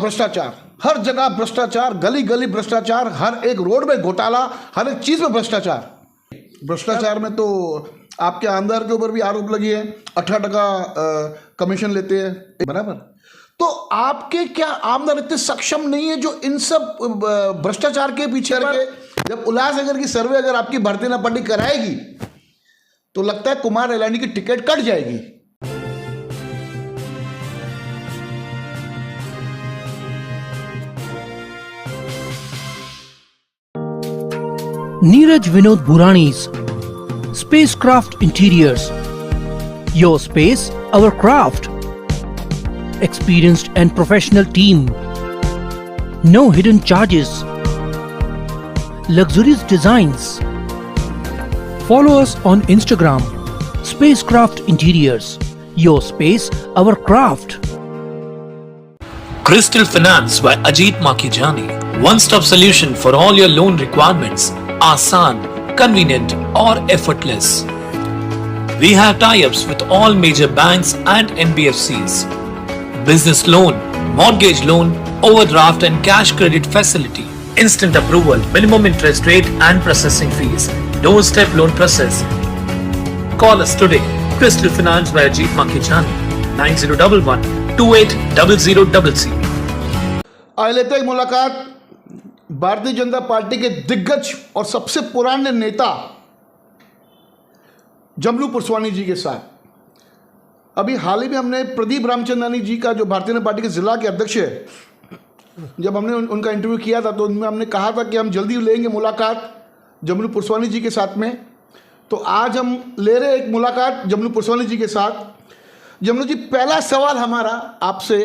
भ्रष्टाचार, हर जगह भ्रष्टाचार, गली गली भ्रष्टाचार, हर एक रोड में घोटाला, हर एक चीज में भ्रष्टाचार। भ्रष्टाचार में तो आपके आमदार के ऊपर भी आरोप लगी है, 18% कमीशन लेते हैं, बराबर। तो आपके क्या आमदार इतने सक्षम नहीं है जो इन सब भ्रष्टाचार के पीछे के, जब उल्लासनगर की सर्वे अगर आपकी भारतीय जनता पार्टी कराएगी तो लगता है कुमार इलानी की टिकट कट जाएगी। Neeraj Vinod Burani's Spacecraft Interiors. Your space, our craft. Experienced and professional team. No hidden charges. Luxurious designs. Follow us on Instagram. Spacecraft Interiors. Your space, our craft. Crystal Finance by Ajit Makijani. One-stop solution for all your loan requirements. Asan, convenient or effortless. We have tie-ups with all major banks and NBFCs. Business loan, mortgage loan, overdraft and cash credit facility. Instant approval, minimum interest rate and processing fees. Doorstep loan process. Call us today. Crystal Finance by Ajit Makijani. 9011 280000. आइए लेते हैं मुलाकात Bharatiya Janata party के दिग्गज और सबसे पुराने नेता जमलू पुरस्वानी जी के साथ। अभी हाल ही में हमने प्रदीप रामचंद्रानी जी का, जो भारतीय जनता पार्टी के जिला के अध्यक्ष है, जब हमने उनका इंटरव्यू किया था तो उनमें हमने कहा था कि हम जल्दी लेंगे मुलाकात जमलू पुरस्वानी जी के साथ में। तो आज हम ले रहे एक मुलाकात जमलू पुरस्वानी जी के साथ। जमलू जी, पहला सवाल हमारा आपसे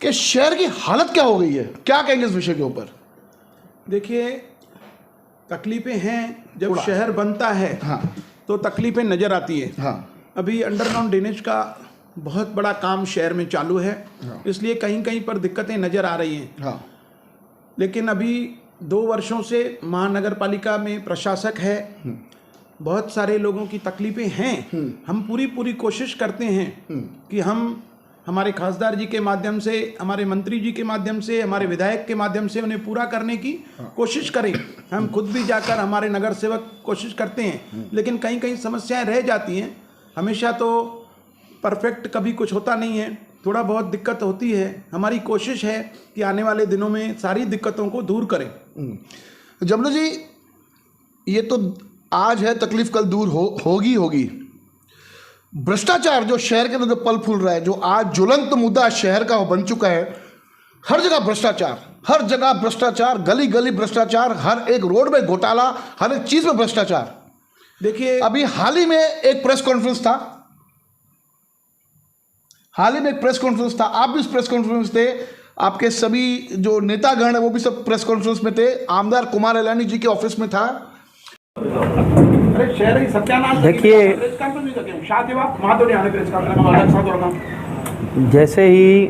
कि शहर की हालत क्या हो गई है, क्या कहेंगे इस विषय के ऊपर? देखिए, तकलीफें हैं जब शहर बनता है। हाँ। तो तकलीफें नज़र आती है। हाँ। अभी अंडरग्राउंड ड्रेनेज का बहुत बड़ा काम शहर में चालू है। हाँ। इसलिए कहीं कहीं पर दिक्कतें नज़र आ रही हैं। हाँ। लेकिन अभी 2 वर्षों से महानगर पालिका में प्रशासक है, बहुत सारे लोगों की तकलीफें हैं। हम पूरी कोशिश करते हैं कि हम हमारे खासदार जी के माध्यम से, हमारे मंत्री जी के माध्यम से, हमारे विधायक के माध्यम से उन्हें पूरा करने की कोशिश करें। हम खुद भी जाकर हमारे नगर सेवक कोशिश करते हैं, लेकिन कहीं कहीं समस्याएं रह जाती हैं। हमेशा तो परफेक्ट कभी कुछ होता नहीं है, थोड़ा बहुत दिक्कत होती है। हमारी कोशिश है कि आने वाले दिनों में सारी दिक्कतों को दूर करें। जमलू जी, ये तो आज है तकलीफ, कल दूर होगी। भ्रष्टाचार जो शहर के अंदर पल फूल रहा है, जो आज ज्वलंत मुद्दा शहर का बन चुका है, हर जगह भ्रष्टाचार, हर जगह भ्रष्टाचार, गली गली भ्रष्टाचार, हर एक रोड में घोटाला, हर एक चीज में भ्रष्टाचार। देखिए, अभी हाल ही में एक प्रेस कॉन्फ्रेंस था, आप भी उस प्रेस कॉन्फ्रेंस थे, आपके सभी जो नेतागण है वो भी सब प्रेस कॉन्फ्रेंस में थे, आमदार कुमार इलानी जी के ऑफिस में था। देखिए, जैसे ही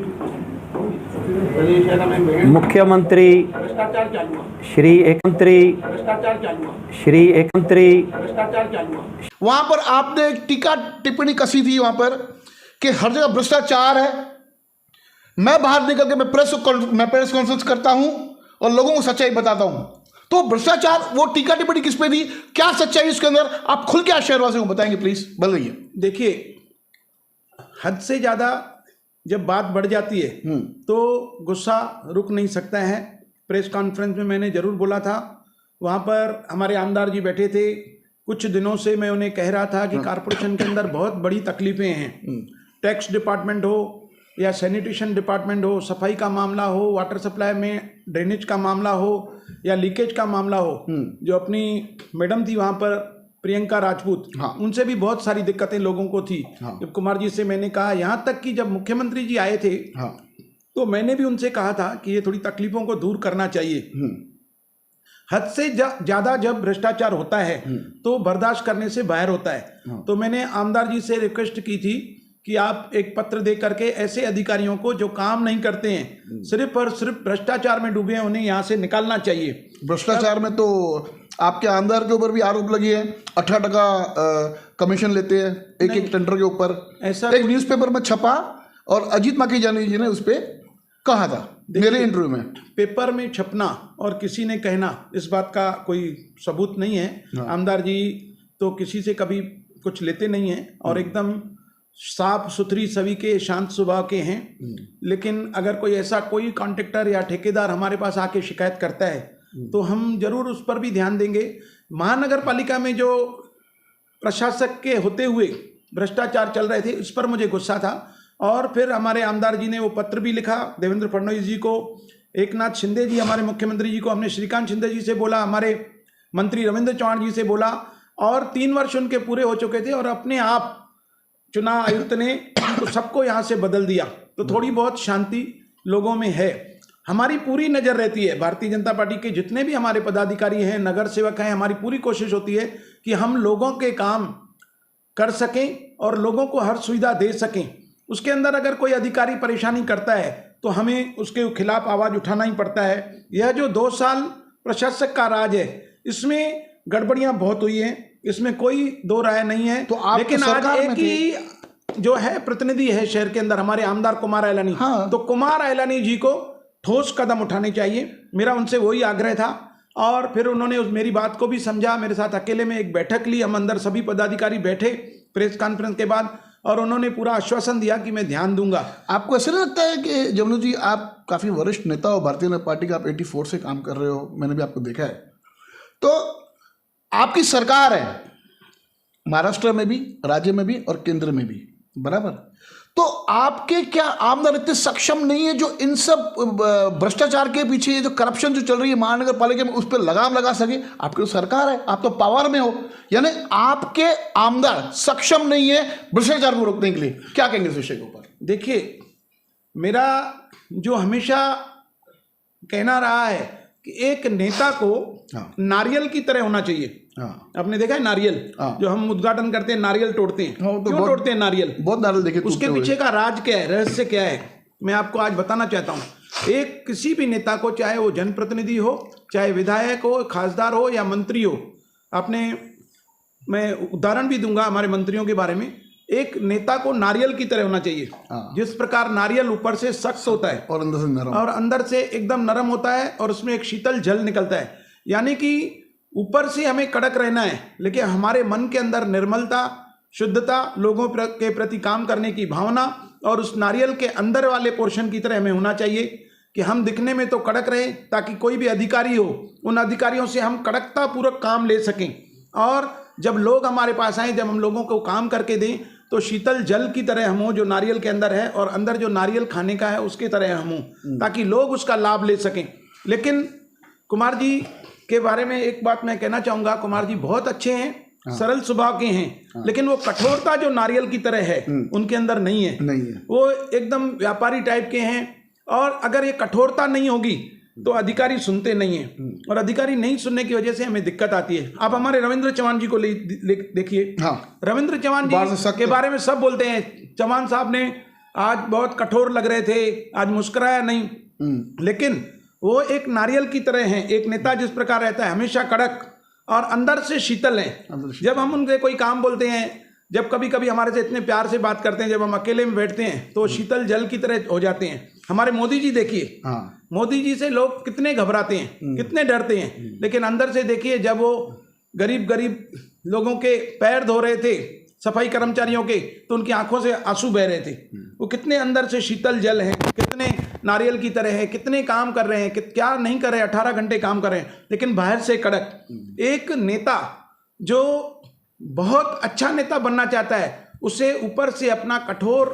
मुख्यमंत्री श्री वहां पर आपने एक टीका टिप्पणी कसी थी वहां पर कि हर जगह भ्रष्टाचार है। मैं बाहर निकल के मैं प्रेस कॉन्फ्रेंस करता हूं और लोगों को सच्चाई बताता हूं। तो भ्रष्टाचार, वो टीका टिप्पणी किस पे थी, क्या सच्चाई उसके अंदर, आप खुल के शहरवासियों को बताएंगे प्लीज, बोल रही है। देखिए, हद से ज़्यादा जब बात बढ़ जाती है तो गुस्सा रुक नहीं सकता है। प्रेस कॉन्फ्रेंस में मैंने ज़रूर बोला था, वहाँ पर हमारे आमदार जी बैठे थे। कुछ दिनों से मैं उन्हें कह रहा था कि कारपोरेशन के अंदर बहुत बड़ी तकलीफ़ें हैं। टैक्स डिपार्टमेंट हो या सैनिटेशन डिपार्टमेंट हो, सफाई का मामला हो, वाटर सप्लाई में ड्रेनेज का मामला हो या लीकेज का मामला हो। जो अपनी मैडम थी वहाँ पर, प्रियंका राजपूत, हाँ। उनसे भी बहुत सारी दिक्कतें लोगों को थी। हाँ। जब कुमार जी से मैंने कहा, यहाँ तक कि जब मुख्यमंत्री जी आए थे, हाँ, तो मैंने भी उनसे कहा था कि ये थोड़ी तकलीफों को दूर करना चाहिए। हद से ज़्यादा जब भ्रष्टाचार होता है तो बर्दाश्त करने से बाहर होता है। हाँ। तो मैंने आमदार जी से रिक्वेस्ट की थी कि आप एक पत्र दे करके ऐसे अधिकारियों को जो काम नहीं करते हैं, सिर्फ और सिर्फ भ्रष्टाचार में डूबे हैं, उन्हें यहाँ से निकालना चाहिए। भ्रष्टाचार में तो आपके आमदार के ऊपर भी आरोप लगी है, 18% कमीशन लेते हैं एक टेंडर के ऊपर। ऐसा एक न्यूज़पेपर में छपा और अजीत माकीजानी जी ने उस पर कहा था मेरे इंटरव्यू में। पेपर में छपना और किसी ने कहना, इस बात का कोई सबूत नहीं है। आमदार जी तो किसी से कभी कुछ लेते नहीं हैं और एकदम साफ सुथरी सभी के शांत स्वभाव के हैं। लेकिन अगर कोई ऐसा कोई कॉन्ट्रैक्टर या ठेकेदार हमारे पास आके शिकायत करता है तो हम जरूर उस पर भी ध्यान देंगे। महानगर पालिका में जो प्रशासक के होते हुए भ्रष्टाचार चल रहे थे, इस पर मुझे गुस्सा था और फिर हमारे आमदार जी ने वो पत्र भी लिखा देवेंद्र फडणवीस जी को, एकनाथ शिंदे जी हमारे मुख्यमंत्री जी को, हमने श्रीकांत शिंदे जी से बोला, हमारे मंत्री रविंद्र चौहान जी से बोला और 3 वर्ष उनके पूरे हो चुके थे और अपने आप चुनाव आयुक्त ने तो सबको यहाँ से बदल दिया। तो थोड़ी बहुत शांति लोगों में है। हमारी पूरी नज़र रहती है, भारतीय जनता पार्टी के जितने भी हमारे पदाधिकारी हैं, नगर सेवक हैं, हमारी पूरी कोशिश होती है कि हम लोगों के काम कर सकें और लोगों को हर सुविधा दे सकें। उसके अंदर अगर कोई अधिकारी परेशानी करता है तो हमें उसके खिलाफ आवाज़ उठाना ही पड़ता है। यह जो 2 साल प्रशासक का राज है, इसमें गड़बड़ियाँ बहुत हुई हैं, इसमें कोई दो राय नहीं है। तो आप लेकिन तो आज एक ही जो है प्रतिनिधि है शहर के अंदर, हमारे आमदार कुमार अयलानी। हाँ। तो कुमार अयलानी जी को ठोस कदम उठाने चाहिए, मेरा उनसे वही आग्रह था। और फिर उन्होंने मेरी बात को भी समझा, मेरे साथ अकेले में एक बैठक ली, हम अंदर सभी पदाधिकारी बैठे प्रेस कॉन्फ्रेंस के बाद और उन्होंने पूरा आश्वासन दिया कि मैं ध्यान दूंगा। आपको ऐसा नहीं लगता है कि जमुना जी आप काफ़ी वरिष्ठ नेता हो भारतीय जनता पार्टी का, आप 84 से काम कर रहे हो, मैंने भी आपको देखा है, तो आपकी सरकार है महाराष्ट्र में भी, राज्य में भी और केंद्र में भी, बराबर, तो आपके क्या आमदार इतने सक्षम नहीं है जो इन सब भ्रष्टाचार के पीछे, ये जो करप्शन जो चल रही है महानगर पालिका में, उस पर लगाम लगा सके? आपकी तो सरकार है, आप तो पावर में हो, यानी आपके आमदार सक्षम नहीं है भ्रष्टाचार को रोकने के लिए। क्या कहेंगे इस विषय के ऊपर? देखिए, मेरा जो हमेशा कहना रहा है कि एक नेता को नारियल की तरह होना चाहिए। आपने देखा है नारियल, जो हम उद्घाटन करते हैं नारियल तोड़ते हैं, तो क्यों तोड़ते हैं नारियल? बहुत नारियल देखे, उसके पीछे का राज क्या है, रहस्य क्या है, मैं आपको आज बताना चाहता हूँ। एक किसी भी नेता को, चाहे वो जनप्रतिनिधि हो, चाहे विधायक हो, खासदार हो या मंत्री हो, मैं उदाहरण भी दूंगा हमारे मंत्रियों के बारे में, एक नेता को नारियल की तरह होना चाहिए। जिस प्रकार नारियल ऊपर से सख्त होता है और अंदर से नरम, और अंदर से एकदम नरम होता है और उसमें एक शीतल जल निकलता है, यानी कि ऊपर से हमें कड़क रहना है लेकिन हमारे मन के अंदर निर्मलता, शुद्धता, लोगों के प्रति काम करने की भावना और उस नारियल के अंदर वाले पोर्शन की तरह हमें होना चाहिए कि हम दिखने में तो कड़क रहे ताकि कोई भी अधिकारी हो, उन अधिकारियों से हम कड़कता पूर्वक काम ले सकें और जब लोग हमारे पास आए, जब हम लोगों को काम करके दें तो शीतल जल की तरह हम हो जो नारियल के अंदर है और अंदर जो नारियल खाने का है उसके तरह हम हो, ताकि लोग उसका लाभ ले सकें। लेकिन कुमार जी के बारे में एक बात मैं कहना चाहूँगा, कुमार जी बहुत अच्छे हैं, सरल स्वभाव के हैं, लेकिन वो कठोरता जो नारियल की तरह है उनके अंदर नहीं है। वो एकदम व्यापारी टाइप के हैं और अगर ये कठोरता नहीं होगी तो अधिकारी सुनते नहीं हैं और अधिकारी नहीं सुनने की वजह से हमें दिक्कत आती है। आप हमारे रविंद्र चौहान जी को देखिए, रविंद्र चौहान जी के बारे में सब बोलते हैं, चौहान साहब ने आज बहुत कठोर लग रहे थे, आज मुस्कुराया नहीं, लेकिन वो एक नारियल की तरह हैं। एक नेता जिस प्रकार रहता है हमेशा कड़क और अंदर से शीतल हैं। जब हम उनसे कोई काम बोलते हैं, जब कभी कभी हमारे से इतने प्यार से बात करते हैं, जब हम अकेले में बैठते हैं तो शीतल जल की तरह हो जाते हैं। हमारे मोदी जी देखिए, मोदी जी से लोग कितने घबराते हैं, कितने डरते हैं, लेकिन अंदर से देखिए जब वो गरीब लोगों के पैर धो रहे थे, सफाई कर्मचारियों के, तो उनकी आंखों से आंसू बह रहे थे। वो कितने अंदर से शीतल जल हैं, कितने नारियल की तरह है, कितने काम कर रहे हैं, क्या नहीं कर रहे, 18 घंटे काम कर रहे हैं, लेकिन बाहर से कड़क। एक नेता जो बहुत अच्छा नेता बनना चाहता है उसे ऊपर से अपना कठोर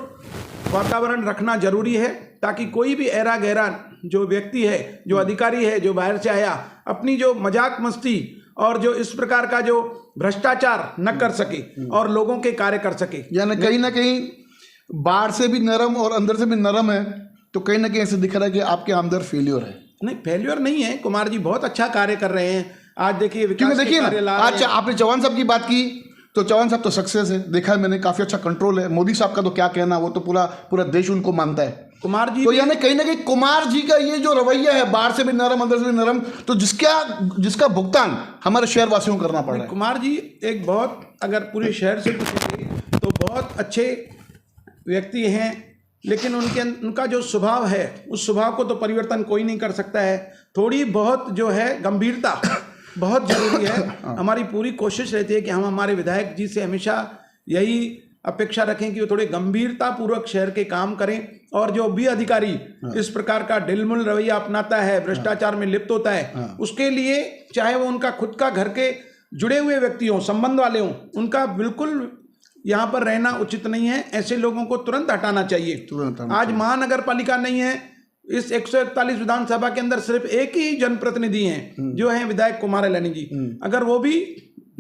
वातावरण रखना जरूरी है, ताकि कोई भी ऐरा गहरा जो व्यक्ति है, जो अधिकारी है, जो बाहर से आया, अपनी जो मजाक मस्ती और जो इस प्रकार का जो भ्रष्टाचार न कर सके और लोगों के कार्य कर सके। यानी कहीं ना कहीं बाहर से भी नरम और अंदर से भी नरम है, तो कहीं ना कहीं ऐसे दिख रहा है कि आपके अंदर फेल्योर है। नहीं, फेल्योर नहीं है, कुमार जी बहुत अच्छा कार्य कर रहे हैं। आज देखिए देखिए आज आपने चौहान साहब की बात की, तो चौहान साहब तो सक्सेस है, देखा है मैंने, काफी अच्छा कंट्रोल है। मोदी साहब का तो क्या कहना, वो तो पूरा देश उनको मानता है। कुमार जी तो यानी कहीं ना कहीं कुमार जी का ये जो रवैया है, बाहर से भी नरम अंदर से भी नरम, तो जिसका भुगतान हमारे शहर वासियों को करना पड़ रहा है। कुमार जी एक बहुत, अगर पूरे शहर से पूछेंगे तो बहुत अच्छे व्यक्ति हैं, लेकिन उनका जो स्वभाव है उस स्वभाव को तो परिवर्तन कोई नहीं कर सकता है। थोड़ी बहुत जो है गंभीरता बहुत जरूरी है। हमारी पूरी कोशिश रहती है कि हम हमारे विधायक जी से हमेशा यही अपेक्षा रखें कि वो थोड़े गंभीरता पूर्वक शहर के काम करें, और जो भी अधिकारी इस प्रकार का ढिलमुल रवैया अपनाता है, भ्रष्टाचार में लिप्त होता है, उसके लिए चाहे वो उनका खुद का घर के जुड़े हुए व्यक्ति हों, संबंध वाले हों, उनका बिल्कुल यहाँ पर रहना उचित नहीं है। ऐसे लोगों को तुरंत हटाना चाहिए। आज महानगर पालिका नहीं है, इस 141 विधानसभा के अंदर सिर्फ एक ही जनप्रतिनिधि हैं जो हैं विधायक कुमार एलानी जी। अगर वो भी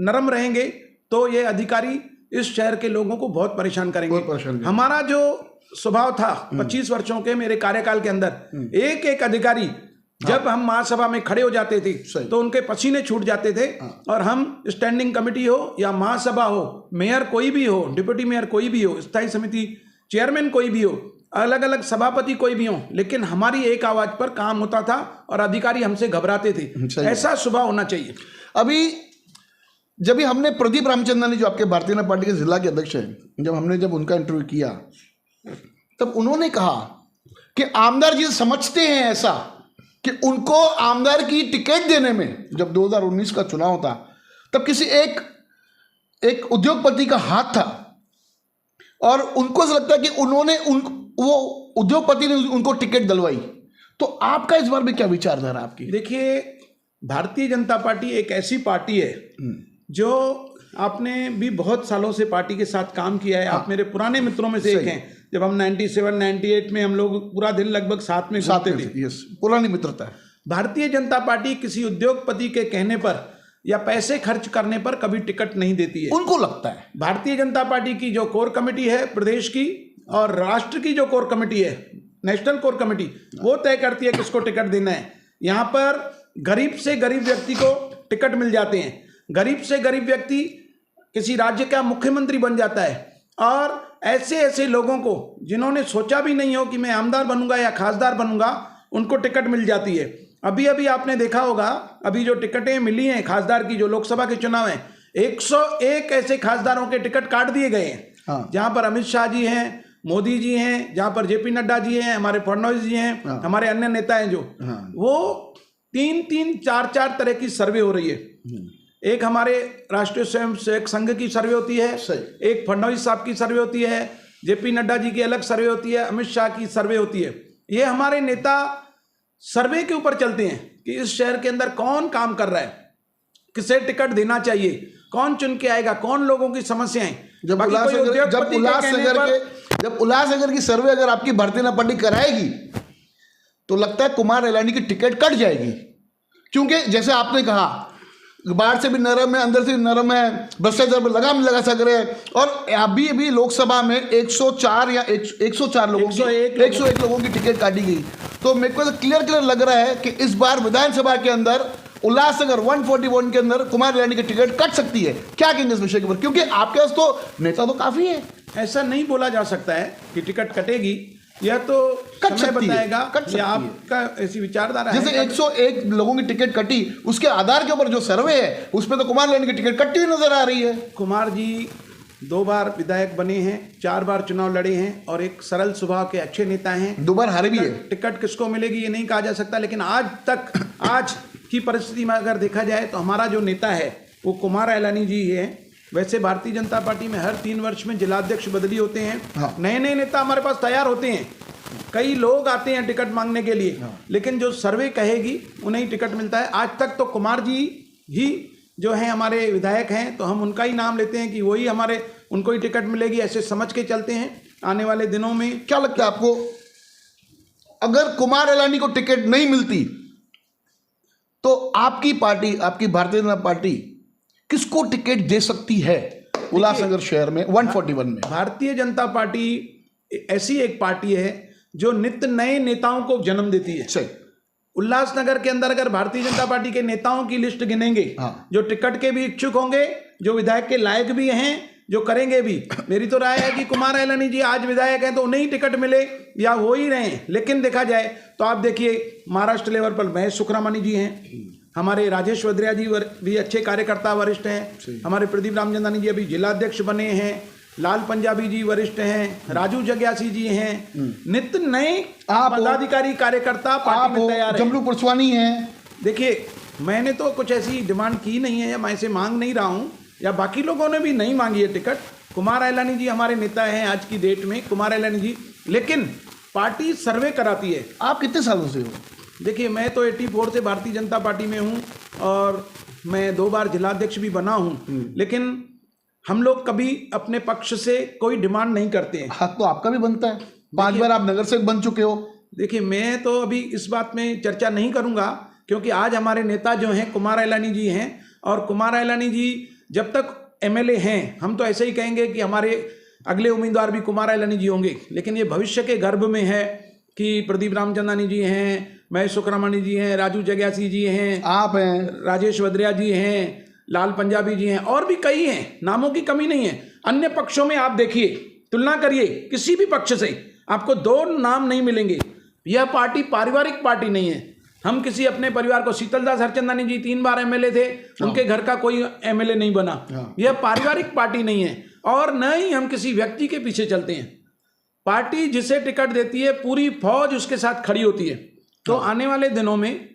नरम रहेंगे तो ये अधिकारी इस शहर के लोगों को बहुत परेशान करेंगे। हमारा जो स्वभाव था 25 वर्षों के मेरे कार्यकाल के अंदर, एक एक अधिकारी जब हम महासभा में खड़े हो जाते थे तो उनके पसीने छूट जाते थे, और हम स्टैंडिंग कमेटी हो या महासभा हो, मेयर कोई भी हो, डिप्टी मेयर कोई भी हो, स्थायी समिति चेयरमैन कोई भी हो, अलग अलग सभापति कोई भी हो, लेकिन हमारी एक आवाज पर काम होता था और अधिकारी हमसे घबराते थे। ऐसा स्वभाव होना चाहिए। अभी जब हमने प्रदीप रामचंद्रन जो आपके भारतीय जनता पार्टी के जिला के अध्यक्ष हैं, जब उनका इंटरव्यू किया तब उन्होंने कहा कि आमदार जी समझते हैं ऐसा कि उनको आमदार की टिकट देने में, जब 2019 का चुनाव था तब किसी एक उद्योगपति का हाथ था, और उनको ऐसा लगता है कि वो उद्योगपति ने उनको टिकट दिलवाई। तो आपका इस बार में क्या विचारधारा आपकी? देखिए, भारतीय जनता पार्टी एक ऐसी पार्टी है जो आपने भी बहुत सालों से पार्टी के साथ काम किया है। आप मेरे पुराने मित्रों में से एक हैं। जब हम 97-98 में हम लोग पूरा दिन लगभग साथ में घूमते थे। यस, पुरानी मित्रता है। भारतीय जनता पार्टी किसी उद्योगपति के कहने पर या पैसे खर्च करने पर कभी टिकट नहीं देती है। उनको लगता है भारतीय जनता पार्टी की जो कोर कमेटी है प्रदेश की और राष्ट्र की जो कोर कमेटी है, नेशनल कोर कमेटी, वो तय करती है किसको टिकट देना है। यहाँ पर गरीब से गरीब व्यक्ति को टिकट मिल जाते हैं। गरीब से गरीब व्यक्ति किसी राज्य का मुख्यमंत्री बन जाता है, और ऐसे ऐसे लोगों को जिन्होंने सोचा भी नहीं हो कि मैं आमदार बनूंगा या खासदार बनूंगा, उनको टिकट मिल जाती है। अभी अभी आपने देखा होगा, अभी जो टिकटें मिली हैं खासदार की, जो लोकसभा के चुनाव हैं, 101 ऐसे खासदारों के टिकट काट दिए गए हैं। जहां पर अमित शाह जी हैं, मोदी जी हैं, जहां पर जेपी नड्डा जी हैं, हमारे फडणवीस जी हैं, हमारे अन्य नेता हैं, जो वो 3-3, 4-4 तरह की सर्वे हो रही है। एक हमारे राष्ट्रीय स्वयंसेवक संघ की सर्वे होती है, एक फडणवीस साहब की सर्वे होती है, जेपी नड्डा जी की अलग सर्वे होती है, अमित शाह की सर्वे होती है। ये हमारे नेता सर्वे के ऊपर चलते हैं कि इस शहर के अंदर कौन काम कर रहा है, किसे टिकट देना चाहिए, कौन चुन के आएगा, कौन लोगों की समस्याएं। जब उल्लासनगर की सर्वे अगर आपकी भारतीय जनता पार्टी कराएगी तो लगता है कुमार एलानी की टिकट कट जाएगी, क्योंकि जैसे आपने कहा बाहर से भी नरम है, अंदर से भी नरम है, भ्रष्टाचार पर लगाम लगा सक रहे हैं। और अभी लोकसभा में 104 या 104 लोगों की 101 लोगों की टिकट काटी गई। तो मेरे को क्लियर लग रहा है कि इस बार विधानसभा के अंदर उल्लासनगर 141 के अंदर कुमार एलानी की टिकट कट सकती है। क्या कहेंगे इस विषय के ऊपर, क्योंकि आपके पास तो नेता तो काफी है। ऐसा नहीं बोला जा सकता है कि टिकट कटेगी, यह तो समय बताएगा कि आपका ऐसी विचारधारा है। जैसे 101 लोगों की टिकट कटी, उसके आधार के ऊपर जो सर्वे है उसमें तो कुमार एलानी की टिकट कटती हुई नजर आ रही है। कुमार जी 2 बार विधायक बने हैं, 4 बार चुनाव लड़े हैं, और एक सरल स्वभाव के अच्छे नेता हैं। 2 बार हारे भी है। टिकट किसको मिलेगी ये नहीं कहा जा सकता, लेकिन आज की परिस्थिति में अगर देखा जाए तो हमारा जो नेता है वो कुमार एलानी जी है। वैसे भारतीय जनता पार्टी में हर 3 वर्ष में जिलाध्यक्ष बदली होते हैं। नए नए नेता हमारे पास तैयार होते हैं, कई लोग आते हैं टिकट मांगने के लिए, लेकिन जो सर्वे कहेगी उन्हें ही टिकट मिलता है। आज तक तो कुमार जी ही जो हैं हमारे विधायक हैं, तो हम उनका ही नाम लेते हैं कि वही उनको ही टिकट मिलेगी, ऐसे समझ के चलते हैं। आने वाले दिनों में क्या लगता है आपको, अगर कुमार एलानी को टिकट नहीं मिलती तो आपकी पार्टी, आपकी भारतीय जनता पार्टी किसको टिकट दे सकती है उल्लासनगर शहर में 141 में? भारतीय जनता पार्टी ऐसी एक पार्टी है जो नित्य नए नेताओं को जन्म देती है। सही। उल्लासनगर के अंदर अगर भारतीय जनता पार्टी के नेताओं की लिस्ट गिनेंगे, जो टिकट के भी इच्छुक होंगे, जो विधायक के लायक भी हैं, जो करेंगे भी, मेरी तो राय है कि कुमार एलानी जी आज विधायक हैं तो उन्हें ही टिकट मिले या हो ही रहे हैं। लेकिन देखा जाए तो आप देखिए महाराष्ट्र लेवल पर महेश सुखरामानी जी हैं, हमारे राजेश वद्रिया जी भी अच्छे कार्यकर्ता वरिष्ठ हैं, हमारे प्रदीप रामचंदानी जी अभी जिलाध्यक्ष बने हैं, लाल पंजाबी जी वरिष्ठ हैं, राजू जग्यासी जी हैं, नित्य नए आप हो, पदाधिकारी कार्यकर्ता पार्टी में तैयार हैं। जमनू पुरसवानी हैं। देखिए, मैंने तो कुछ ऐसी डिमांड की नहीं है या मैं इसे मांग नहीं रहा हूँ, या बाकी लोगों ने भी नहीं मांगी है टिकट। कुमार अयलानी जी हमारे नेता हैं आज की डेट में, कुमार अयलानी जी, लेकिन पार्टी सर्वे कराती है। आप कितने सालों से हो? देखिए, मैं तो 84 से भारतीय जनता पार्टी में हूँ और मैं 2 बार जिलाध्यक्ष भी बना हूँ, लेकिन हम लोग कभी अपने पक्ष से कोई डिमांड नहीं करते हैं। हक तो आपका भी बनता है। 5 बार आप नगर सेवक बन चुके हो। देखिए, मैं तो अभी इस बात में चर्चा नहीं करूंगा, क्योंकि आज हमारे नेता जो हैं कुमार अयलानी जी हैं, और कुमार अयलानी जी जब तक एमएलए हैं, हम तो ऐसे ही कहेंगे कि हमारे अगले उम्मीदवार भी कुमार अयलानी जी होंगे, लेकिन ये भविष्य के गर्भ में है कि प्रदीप रामचंदानी जी हैं, महेश सुखरामानी जी हैं, राजू जग्यासी जी हैं, आप हैं, राजेश वद्रिया जी हैं, लाल पंजाबी जी हैं, और भी कई हैं, नामों की कमी नहीं है। अन्य पक्षों में आप देखिए, तुलना करिए, किसी भी पक्ष से आपको 2 नाम नहीं मिलेंगे। यह पार्टी पारिवारिक पार्टी नहीं है। हम किसी अपने परिवार को, शीतलदास हरचंदानी जी 3 बार एमएलए थे, उनके घर का कोई एमएलए नहीं बना। यह पारिवारिक पार्टी नहीं है, और न ही हम किसी व्यक्ति के पीछे चलते हैं। पार्टी जिसे टिकट देती है, पूरी फौज उसके साथ खड़ी होती है। तो आने वाले दिनों में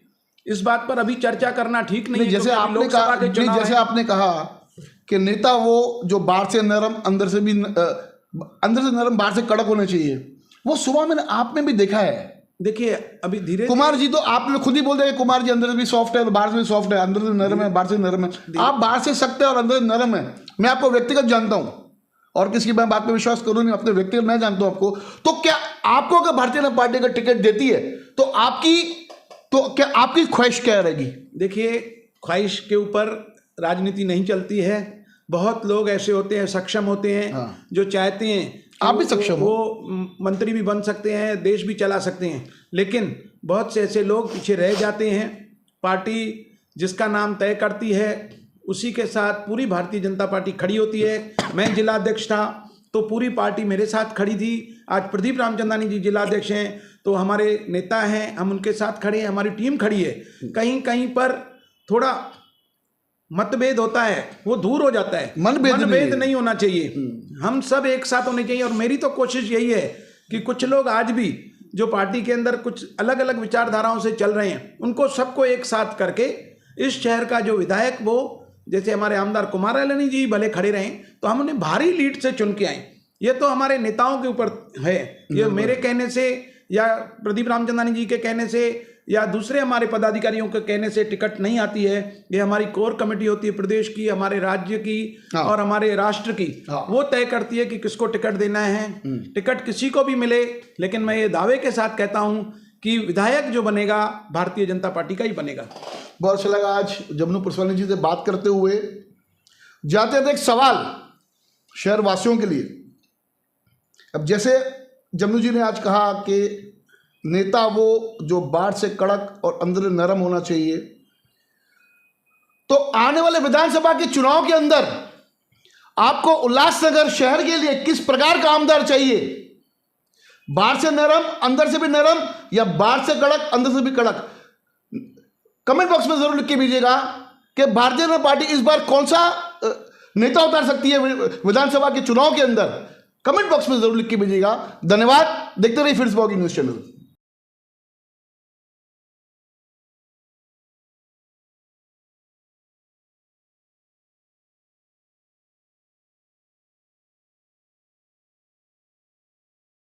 इस बात पर अभी चर्चा करना ठीक नहीं है। जैसे आपने कहा, जैसे आपने कहा कि नेता वो जो बाहर से नरम, अंदर से नरम, बाहर से कड़क होने चाहिए, वो सुबह मैंने आप में भी देखा है। देखिए, अभी धीरे कुमार जी तो आपने खुद ही बोल दिया कि कुमार जी अंदर से भी सॉफ्ट है, बाहर से भी सॉफ्ट है, अंदर से नरम है, बाहर से नरम है। आप बाहर से सख्त है और अंदर से नरम है। मैं आपको व्यक्तिगत जानता हूं और किसी मैं बात पे विश्वास करूं नहीं, अपने व्यक्तिगत मैं जानता हूं आपको। तो क्या आपको अगर भारतीय जनता पार्टी का टिकट देती है तो क्या आपकी ख्वाहिश क्या रहेगी? देखिए, ख्वाहिश के ऊपर राजनीति नहीं चलती है। बहुत लोग ऐसे होते हैं, सक्षम होते हैं, जो चाहते हैं, आप भी सक्षम हो, वो मंत्री भी बन सकते हैं, देश भी चला सकते हैं, लेकिन बहुत से ऐसे लोग पीछे रह जाते हैं। पार्टी जिसका नाम तय करती है, उसी के साथ पूरी भारतीय जनता पार्टी खड़ी होती है। मैं जिलाध्यक्ष था तो पूरी पार्टी मेरे साथ खड़ी थी। आज प्रदीप रामचंदानी जी जिलाध्यक्ष हैं तो हमारे नेता हैं, हम उनके साथ खड़े हैं, हमारी टीम खड़ी है। कहीं कहीं पर थोड़ा मतभेद होता है, वो दूर हो जाता है। मतभेद नहीं होना चाहिए, हम सब एक साथ होने चाहिए। और मेरी तो कोशिश यही है कि कुछ लोग आज भी जो पार्टी के अंदर कुछ अलग अलग विचारधाराओं से चल रहे हैं, उनको सबको एक साथ करके इस शहर का जो विधायक, वो जैसे हमारे आमदार कुमार अयलानी जी भले खड़े रहे तो हम उन्हें भारी लीड से चुन के आए। ये तो हमारे नेताओं के ऊपर है, ये मेरे कहने से या प्रदीप रामचंदानी जी के कहने से या दूसरे हमारे पदाधिकारियों के कहने से टिकट नहीं आती है। ये हमारी कोर कमेटी होती है प्रदेश की, हमारे राज्य की और हमारे राष्ट्र की, वो तय करती है कि किसको टिकट देना है। टिकट किसी को भी मिले, लेकिन मैं ये दावे के साथ कहता हूं कि विधायक जो बनेगा भारतीय जनता पार्टी का ही बनेगा। बहुत अच्छा लगा आज जमनू पुरसवानी जी से बात करते हुए। जाते थे एक सवाल शहर वासियों के लिए। अब जैसे जमनू जी ने आज कहा कि नेता वो जो बाहर से कड़क और अंदर नरम होना चाहिए, तो आने वाले विधानसभा के चुनाव के अंदर आपको उल्लासनगर शहर के लिए किस प्रकार का आमदार चाहिए? बाहर से नरम, अंदर से भी नरम, या बाहर से कड़क, अंदर से भी कड़क? कमेंट बॉक्स में जरूर लिख के भेजिएगा कि भारतीय जनता पार्टी इस बार कौन सा नेता उतार सकती है विधानसभा के चुनाव के अंदर। कमेंट बॉक्स में जरूर लिख के भेजिएगा। धन्यवाद। देखते रहिए फिर ब्लॉगिंग न्यूज़ चैनल।